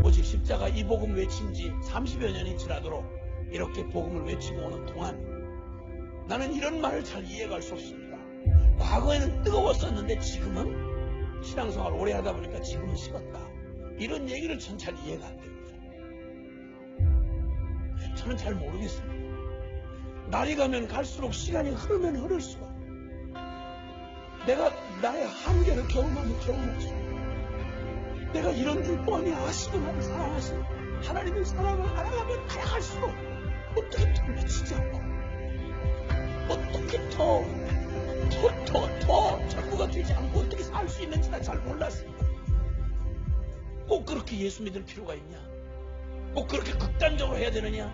오직 십자가 이 복음 외친 지 30여 년이 지나도록 이렇게 복음을 외치고 오는 동안 나는 이런 말을 잘 이해할 수 없습니다. 과거에는 뜨거웠었는데 지금은 신앙생활 오래 하다 보니까 지금은 식었다. 이런 얘기를 전 잘 이해가 안 됩니다. 저는 잘 모르겠습니다. 날이 가면 갈수록 시간이 흐르면 흐를수록 내가 나의 한계를 경험하면 경험할수록 내가 이런 줄 뻔히 아시고 나를 사랑하시는 하나님의 사랑을 알아가면 알아갈수록 어떻게 더 미치지 않고 어떻게 더 전부가 되지 않고 어떻게 살 수 있는지 나 잘 몰랐습니다. 꼭 그렇게 예수 믿을 필요가 있냐? 꼭 그렇게 극단적으로 해야 되느냐?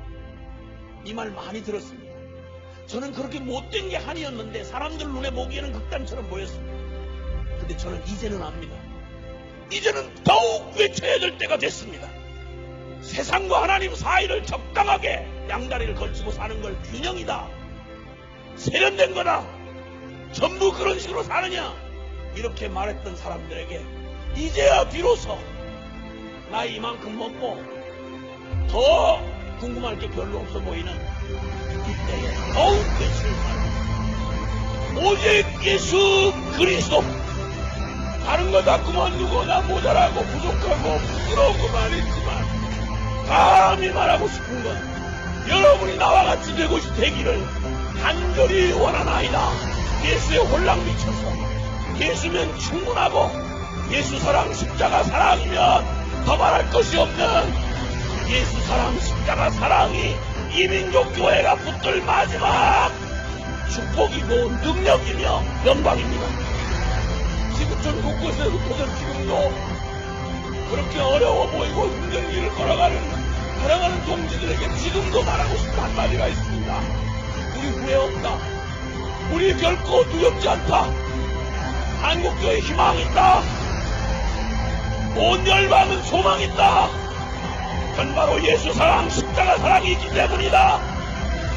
이 말 많이 들었습니다. 저는 그렇게 못된 게 한이었는데 사람들 눈에 보기에는 극단처럼 보였습니다. 근데 저는 이제는 압니다. 이제는 더욱 외쳐야 될 때가 됐습니다. 세상과 하나님 사이를 적당하게 양다리를 걸치고 사는 걸 균형이다. 세련된 거다. 전부 그런 식으로 사느냐? 이렇게 말했던 사람들에게 이제야 비로소 나이 이만큼 먹고 더 궁금할 게 별로 없어 보이는 이때에 더욱 외칠 말 오직 예수 그리스도 다른 거 다 그만두고 나 모자라고 부족하고 부끄러우고만 했지만 감히 말하고 싶은 건 여러분이 나와 같이 되기를 간절히 원하나이다. 예수의 홀랑 미쳐서 예수면 충분하고 예수 사랑 십자가 사랑이면 더 말할 것이 없는 예수 사랑 십자가 사랑이 이민족 교회가 붙들 마지막 축복이고 능력이며 영광입니다. 지구촌 곳곳에 흩어져 지금도 그렇게 어려워 보이고 힘든 길을 걸어가는 동지들에게 지금도 말하고 싶은 한마디가 있습니다. 우리 후회 없다. 우리 결코 두렵지 않다. 한국교회 희망이 있다. 온 열방은 소망이 있다. 그건 바로 예수 사랑 십자가 사랑이 있기 때문이다.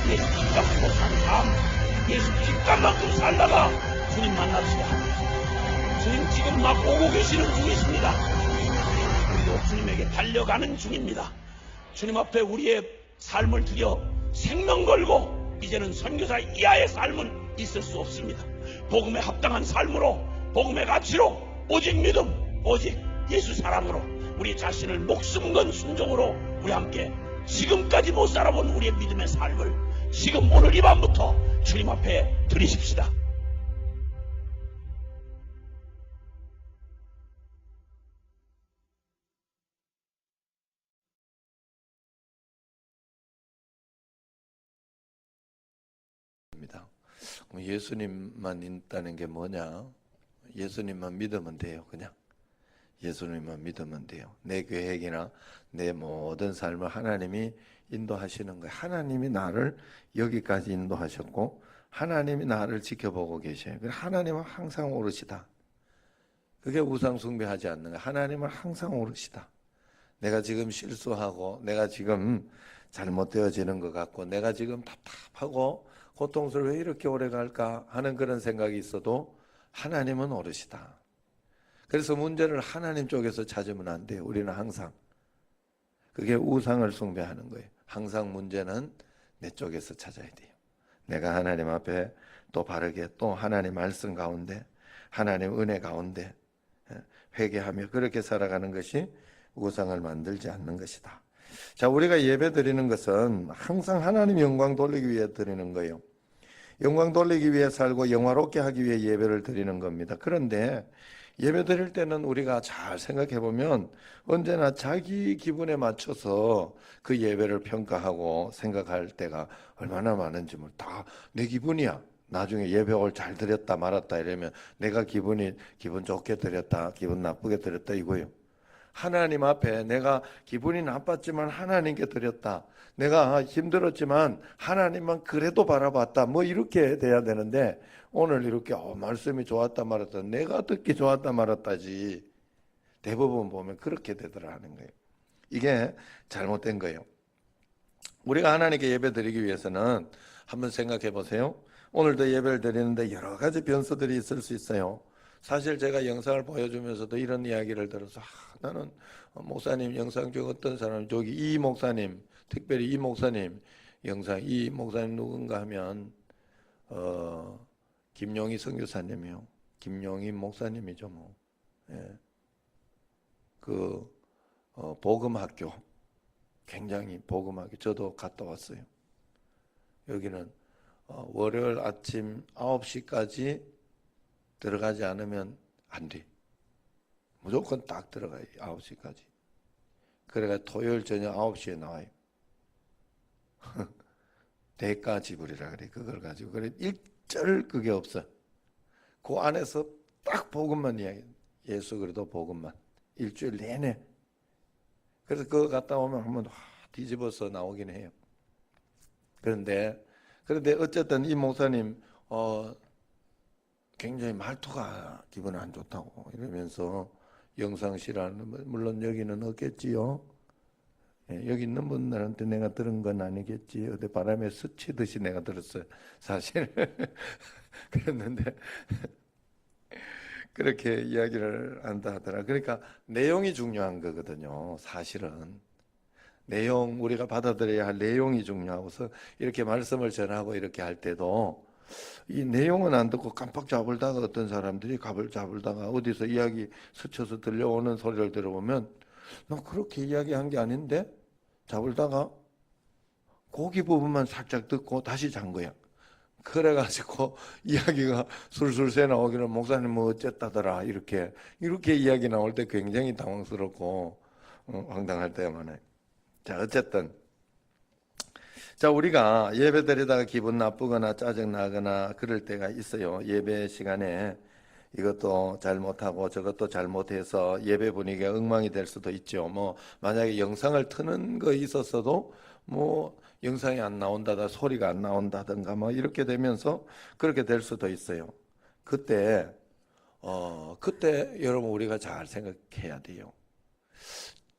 예수 십자가 못 사는 삶, 예수 십자가만큼 살다가 주님 만납시다. 주님 지금 막 오고 계시는 중이십니다. 우리도 주님에게 달려가는 중입니다. 주님 앞에 우리의 삶을 드려 생명 걸고 이제는 선교사 이하의 삶은 있을 수 없습니다. 복음에 합당한 삶으로, 복음의 가치로, 오직 믿음, 오직 예수 사랑으로 우리 자신을 목숨 건 순종으로 우리 함께 지금까지 못 살아본 우리의 믿음의 삶을 지금 오늘 이 밤부터 주님 앞에 드리십시다. 예수님만 있다는 게 뭐냐? 예수님만 믿으면 돼요. 그냥 예수님만 믿으면 돼요. 내 계획이나 내 모든 삶을 하나님이 인도하시는 거예요. 하나님이 나를 여기까지 인도하셨고 하나님이 나를 지켜보고 계셔요. 하나님은 항상 오르시다. 그게 우상 숭배하지 않는 거예요. 하나님은 항상 오르시다. 내가 지금 실수하고 내가 지금 잘못되어지는 것 같고 내가 지금 답답하고 고통스러워 왜 이렇게 오래 갈까 하는 그런 생각이 있어도 하나님은 오르시다. 그래서 문제를 하나님 쪽에서 찾으면 안 돼요. 우리는 항상. 그게 우상을 숭배하는 거예요. 항상 문제는 내 쪽에서 찾아야 돼요. 내가 하나님 앞에 또 바르게 또 하나님 말씀 가운데 하나님 은혜 가운데 회개하며 그렇게 살아가는 것이 우상을 만들지 않는 것이다. 자, 우리가 예배 드리는 것은 항상 하나님 영광 돌리기 위해 드리는 거예요. 영광 돌리기 위해 살고 영화롭게 하기 위해 예배를 드리는 겁니다. 그런데 예배 드릴 때는 우리가 잘 생각해 보면 언제나 자기 기분에 맞춰서 그 예배를 평가하고 생각할 때가 얼마나 많은지 다 내 기분이야. 나중에 예배 오늘 잘 드렸다 말았다 이러면 내가 기분 좋게 드렸다 기분 나쁘게 드렸다 이거예요. 하나님 앞에 내가 기분이 나빴지만 하나님께 드렸다. 내가 힘들었지만 하나님만 그래도 바라봤다. 뭐 이렇게 돼야 되는데 오늘 이렇게 말씀이 좋았다 말았다. 내가 듣기 좋았다 말았다지. 대부분 보면 그렇게 되더라 하는 거예요. 이게 잘못된 거예요. 우리가 하나님께 예배 드리기 위해서는 한번 생각해 보세요. 오늘도 예배를 드리는데 여러 가지 변수들이 있을 수 있어요. 사실 제가 영상을 보여주면서도 이런 이야기를 들어서 나는 목사님 영상 중 어떤 사람 저기 이 목사님 특별히 이 목사님 영상 이 목사님 누군가 하면 김용희 선교사님이요. 김용희 목사님이죠 뭐. 예. 그 복음학교 굉장히 복음학교 저도 갔다 왔어요. 여기는 월요일 아침 9시까지 들어가지 않으면 안 돼. 무조건 딱 들어가요. 9시까지. 그래가 토요일 저녁 9시에 나와요. 대가 지불이라 그래. 그걸 가지고. 그래 일절 그게 없어. 그 안에서 딱 복음만 이야기. 예수 그리스도 복음만. 일주일 내내. 그래서 그거 갔다 오면 한번 뒤집어서 나오긴 해요. 그런데 어쨌든 이 목사님 굉장히 말투가 기분 안 좋다고 이러면서 영상 실화는 물론 여기는 없겠지요. 예, 여기 있는 분들한테 내가 들은 건 아니겠지. 어디 바람에 스치듯이 내가 들었어요. 사실 그랬는데 그렇게 이야기를 한다 하더라. 그러니까 내용이 중요한 거거든요. 사실은 내용 우리가 받아들여야 할 내용이 중요하고서 이렇게 말씀을 전하고 이렇게 할 때도 이 내용은 안 듣고 깜빡 잡을다가 어떤 사람들이 갑을 잡을다가 어디서 이야기 스쳐서 들려오는 소리를 들어보면 너 그렇게 이야기한 게 아닌데 잡을다가 고기 부분만 살짝 듣고 다시 잔 거야. 그래가지고 이야기가 술술 새 나오기는 목사님 뭐 어쨌다더라 이렇게 이야기 나올 때 굉장히 당황스럽고 황당할 때만 해. 자 어쨌든 자 우리가 예배 드리다가 기분 나쁘거나 짜증나거나 그럴 때가 있어요. 예배 시간에 이것도 잘못하고 저것도 잘못해서 예배 분위기가 엉망이 될 수도 있죠. 뭐 만약에 영상을 트는 거 있었어도 뭐 영상이 안 나온다다 소리가 안 나온다든가 뭐 이렇게 되면서 그렇게 될 수도 있어요. 그때 여러분 우리가 잘 생각해야 돼요.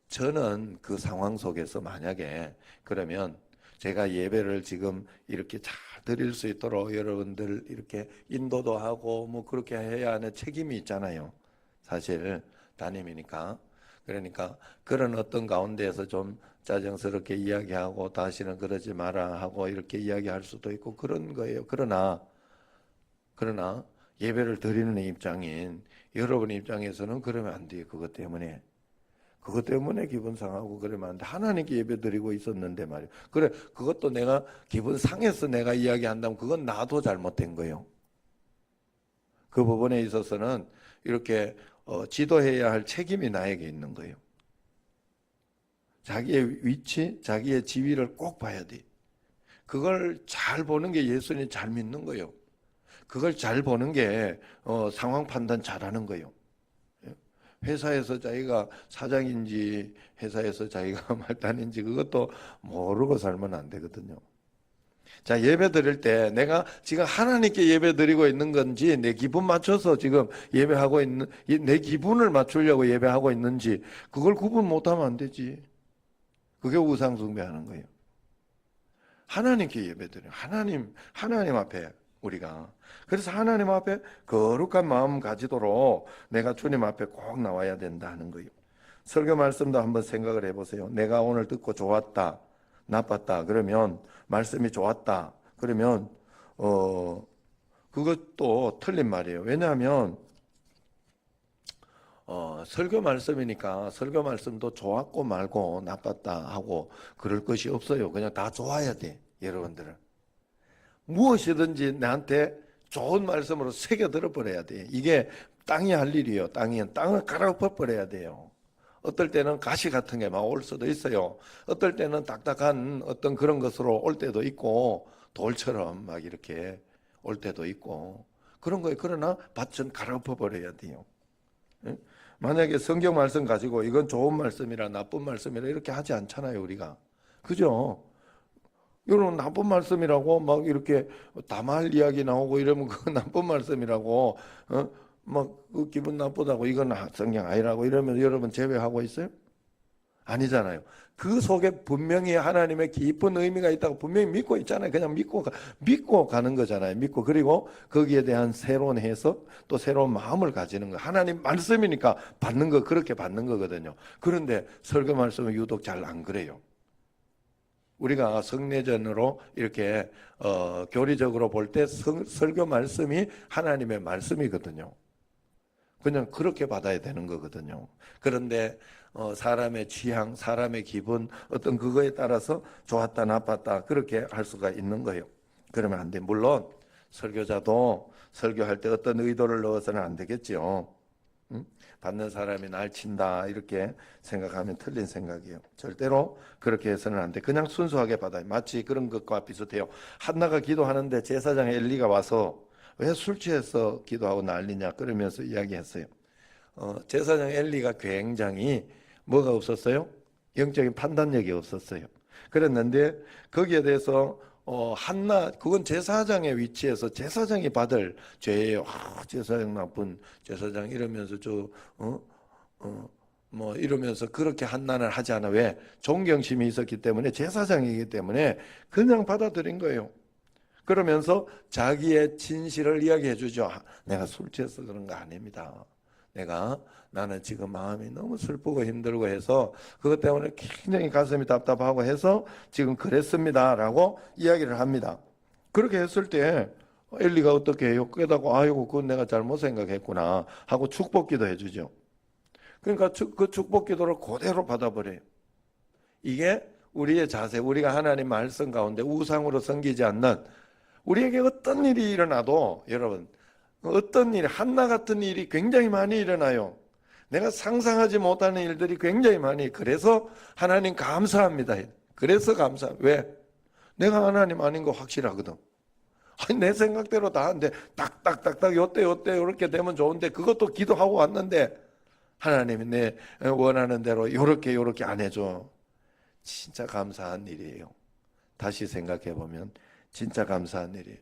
저는 그 상황 속에서 만약에 그러면 제가 예배를 지금 이렇게 잘 드릴 수 있도록 여러분들 이렇게 인도도 하고 뭐 그렇게 해야 하는 책임이 있잖아요. 사실 담임이니까. 그러니까 그런 어떤 가운데에서 좀 짜증스럽게 이야기하고 다시는 그러지 마라 하고 이렇게 이야기할 수도 있고 그런 거예요. 그러나 예배를 드리는 입장인 여러분 입장에서는 그러면 안 돼요. 그것 때문에 기분 상하고 그러면 안 돼. 하나님께 예배 드리고 있었는데 말이에요. 그래, 그것도 내가 기분 상해서 내가 이야기한다면 그건 나도 잘못된 거예요. 그 부분에 있어서는 이렇게 지도해야 할 책임이 나에게 있는 거예요. 자기의 위치, 자기의 지위를 꼭 봐야 돼. 그걸 잘 보는 게 예수님 잘 믿는 거예요. 그걸 잘 보는 게 상황 판단 잘하는 거예요. 회사에서 자기가 사장인지 회사에서 자기가 말단인지 그것도 모르고 살면 안 되거든요. 자, 예배 드릴 때 내가 지금 하나님께 예배 드리고 있는 건지 내 기분 맞춰서 지금 예배하고 있는 내 기분을 맞추려고 예배하고 있는지 그걸 구분 못하면 안 되지. 그게 우상 숭배하는 거예요. 하나님께 예배 드려요. 하나님 앞에 우리가 그래서 하나님 앞에 거룩한 마음 가지도록 내가 주님 앞에 꼭 나와야 된다는 거예요. 설교 말씀도 한번 생각을 해보세요. 내가 오늘 듣고 좋았다, 나빴다. 그러면 말씀이 좋았다. 그러면 그것도 틀린 말이에요. 왜냐하면 설교 말씀이니까 설교 말씀도 좋았고 말고 나빴다 하고 그럴 것이 없어요. 그냥 다 좋아야 돼. 여러분들은 무엇이든지 나한테 좋은 말씀으로 새겨들어 버려야 돼. 이게 땅이 할 일이에요. 땅을 갈아엎어 버려야 돼요. 어떨 때는 가시 같은 게 막 올 수도 있어요. 어떨 때는 딱딱한 어떤 그런 것으로 올 때도 있고 돌처럼 막 이렇게 올 때도 있고 그런 거예요. 그러나 밭은 갈아엎어 버려야 돼요. 만약에 성경 말씀 가지고 이건 좋은 말씀이라 나쁜 말씀이라 이렇게 하지 않잖아요. 우리가. 그죠? 이런 나쁜 말씀이라고 막 이렇게 다말 이야기 나오고 이러면 그거 나쁜 말씀이라고 막 그 기분 나쁘다고 이건 성경 아니라고 이러면 여러분 제외하고 있어요? 아니잖아요. 그 속에 분명히 하나님의 깊은 의미가 있다고 분명히 믿고 있잖아요. 그냥 믿고 가는 거잖아요. 믿고, 그리고 거기에 대한 새로운 해석, 또 새로운 마음을 가지는 거. 하나님 말씀이니까 받는 거, 그렇게 받는 거거든요. 그런데 설교 말씀은 유독 잘 안 그래요. 우리가 성례전으로 이렇게 교리적으로 볼 때 설교 말씀이 하나님의 말씀이거든요. 그냥 그렇게 받아야 되는 거거든요. 그런데 사람의 취향, 사람의 기분, 어떤 그거에 따라서 좋았다 나빴다 그렇게 할 수가 있는 거예요. 그러면 안 돼. 물론 설교자도 설교할 때 어떤 의도를 넣어서는 안 되겠지요. 응? 받는 사람이 날 친다 이렇게 생각하면 틀린 생각이에요. 절대로 그렇게 해서는 안 돼. 그냥 순수하게 받아요. 마치 그런 것과 비슷해요. 한나가 기도하는데 제사장 엘리가 와서 왜 술 취해서 기도하고 난리냐 그러면서 이야기했어요. 제사장 엘리가 굉장히 뭐가 없었어요? 영적인 판단력이 없었어요. 그랬는데 거기에 대해서 한나, 그건 제사장의 위치에서 제사장이 받을 죄예요. 제사장 나쁜 제사장 이러면서 뭐 이러면서 그렇게 한나는 하지 않아. 왜? 존경심이 있었기 때문에, 제사장이기 때문에 그냥 받아들인 거예요. 그러면서 자기의 진실을 이야기해 주죠. 내가 술 취해서 그런 거 아닙니다. 나는 지금 마음이 너무 슬프고 힘들고 해서 그것 때문에 굉장히 가슴이 답답하고 해서 지금 그랬습니다 라고 이야기를 합니다. 그렇게 했을 때 엘리가 어떻게 해요? 깨닫고 아이고 그건 내가 잘못 생각했구나 하고 축복기도 해주죠. 그러니까 그 축복기도를 그대로 받아버려요. 이게 우리의 자세, 우리가 하나님 말씀 가운데 우상으로 섬기지 않는, 우리에게 어떤 일이 일어나도 여러분, 어떤 일, 한나 같은 일이 굉장히 많이 일어나요. 내가 상상하지 못하는 일들이 굉장히 많이. 그래서 하나님 감사합니다. 그래서 왜? 내가 하나님 아닌 거 확실하거든. 아니, 내 생각대로 다 하는데 딱딱딱딱 요때 이렇게 되면 좋은데 그것도 기도하고 왔는데 하나님이 내 원하는 대로 요렇게 안 해줘. 진짜 감사한 일이에요. 다시 생각해 보면 진짜 감사한 일이에요.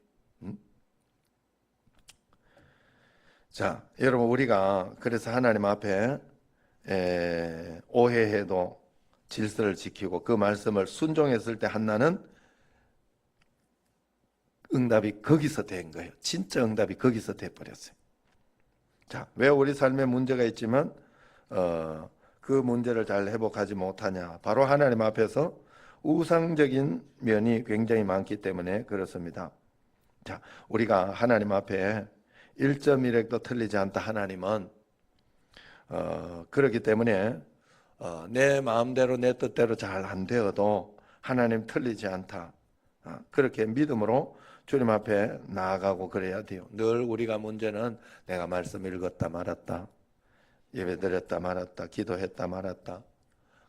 자, 여러분, 우리가 그래서 하나님 앞에 오해해도 질서를 지키고 그 말씀을 순종했을 때 한나는 응답이 거기서 된 거예요. 진짜 응답이 거기서 돼버렸어요. 자, 왜 우리 삶에 문제가 있지만 그 문제를 잘 회복하지 못하냐? 바로 하나님 앞에서 우상적인 면이 굉장히 많기 때문에 그렇습니다. 자, 우리가 하나님 앞에 1.1획도 틀리지 않다. 하나님은 그렇기 때문에 내 마음대로 내 뜻대로 잘 안 되어도 하나님 틀리지 않다. 그렇게 믿음으로 주님 앞에 나아가고 그래야 돼요. 늘 우리가 문제는 내가 말씀 읽었다 말았다, 예배드렸다 말았다, 기도했다 말았다.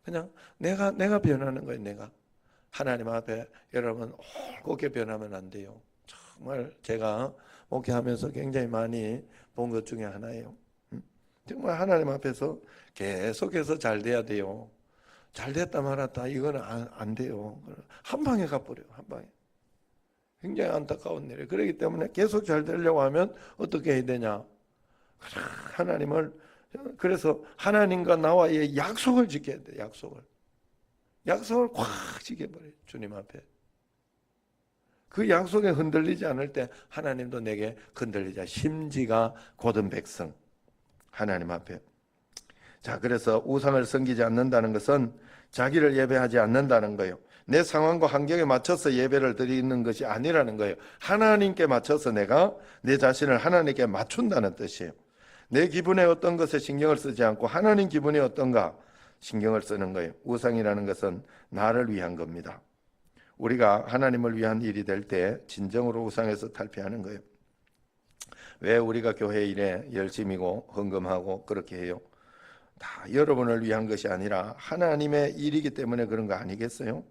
그냥 내가 변하는 거예요. 내가 하나님 앞에 여러분 홀곱게 변하면 안 돼요. 정말 제가 목회하면서 굉장히 많이 본 것 중에 하나예요. 정말 하나님 앞에서 계속해서 잘 돼야 돼요. 잘 됐다 말았다 이거는 안 돼요. 한 방에 가버려요. 한 방에. 굉장히 안타까운 일이에요. 그렇기 때문에 계속 잘 되려고 하면 어떻게 해야 되냐? 하나님을, 그래서 하나님과 나와의 약속을 지켜야 돼. 약속을 꽉 지켜버려요. 주님 앞에. 그 약속에 흔들리지 않을 때 하나님도 내게 흔들리자. 심지가 곧은 백성. 하나님 앞에. 자, 그래서 우상을 섬기지 않는다는 것은 자기를 예배하지 않는다는 거예요. 내 상황과 환경에 맞춰서 예배를 드리는 것이 아니라는 거예요. 하나님께 맞춰서 내가 내 자신을 하나님께 맞춘다는 뜻이에요. 내 기분에 어떤 것에 신경을 쓰지 않고 하나님 기분이 어떤가 신경을 쓰는 거예요. 우상이라는 것은 나를 위한 겁니다. 우리가 하나님을 위한 일이 될 때 진정으로 우상에서 탈피하는 거예요. 왜 우리가 교회 일에 열심이고 헌금하고 그렇게 해요? 다 여러분을 위한 것이 아니라 하나님의 일이기 때문에 그런 거 아니겠어요?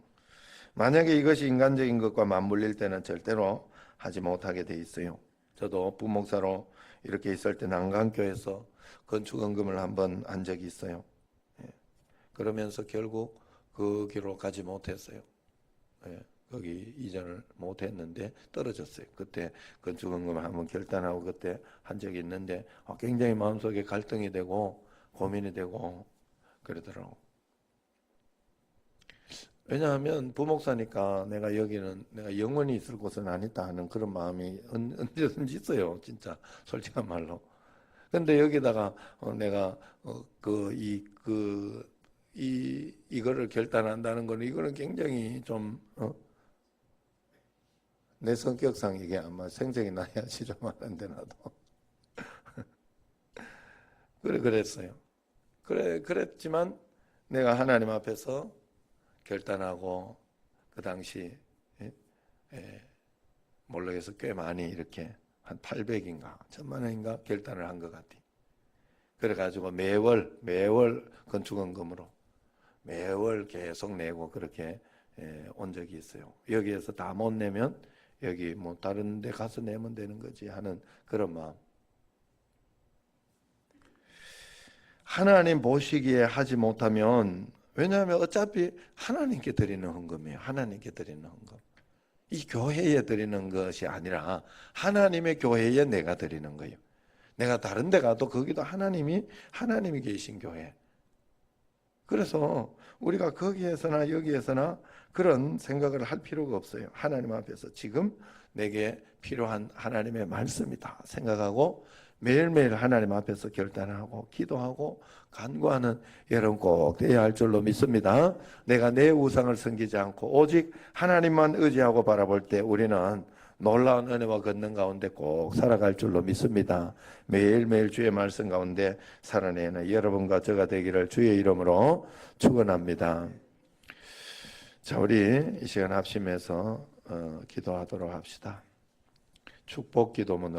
만약에 이것이 인간적인 것과 맞물릴 때는 절대로 하지 못하게 돼 있어요. 저도 부목사로 이렇게 있을 때 난강교에서 건축헌금을 한번 한 적이 있어요. 그러면서 결국 그 길로 가지 못했어요. 거기 이전을 못했는데 떨어졌어요. 그때 건축헌금을 한번 결단하고 그때 한 적이 있는데 굉장히 마음속에 갈등이 되고 고민이 되고 그러더라고. 왜냐하면 부목사니까 내가 여기는 내가 영원히 있을 곳은 아니다 하는 그런 마음이 언제든지 있어요. 진짜 솔직한 말로. 근데 여기다가 내가 이거를 결단한다는 거는 이거는 굉장히 좀 내 성격상 이게 아마 생색이 나야지 좀 하는데 나도 그랬어요. 그랬지만 내가 하나님 앞에서 결단하고 그 당시 몰락해서 꽤 많이 이렇게 한 800인가 1000만 원인가 결단을 한 것 같아. 그래가지고 매월 건축원금으로 매월 계속 내고 그렇게 온 적이 있어요. 여기에서 다 못 내면 여기 뭐 다른 데 가서 내면 되는 거지 하는 그런 마음. 하나님 보시기에 하지 못하면, 왜냐하면 어차피 하나님께 드리는 헌금이에요. 하나님께 드리는 헌금. 이 교회에 드리는 것이 아니라 하나님의 교회에 내가 드리는 거예요. 내가 다른 데 가도 거기도 하나님이 계신 교회. 그래서 우리가 거기에서나 여기에서나 그런 생각을 할 필요가 없어요. 하나님 앞에서 지금 내게 필요한 하나님의 말씀이다 생각하고 매일매일 하나님 앞에서 결단하고 기도하고 간구하는 여러분 꼭 되어야 할 줄로 믿습니다. 내가 내 우상을 섬기지 않고 오직 하나님만 의지하고 바라볼 때 우리는 놀라운 은혜와 걷는 가운데 꼭 살아갈 줄로 믿습니다. 매일매일 주의 말씀 가운데 살아내는 여러분과 저가 되기를 주의 이름으로 축원합니다. 자, 우리 이 시간 합심해서 기도하도록 합시다. 축복 기도문을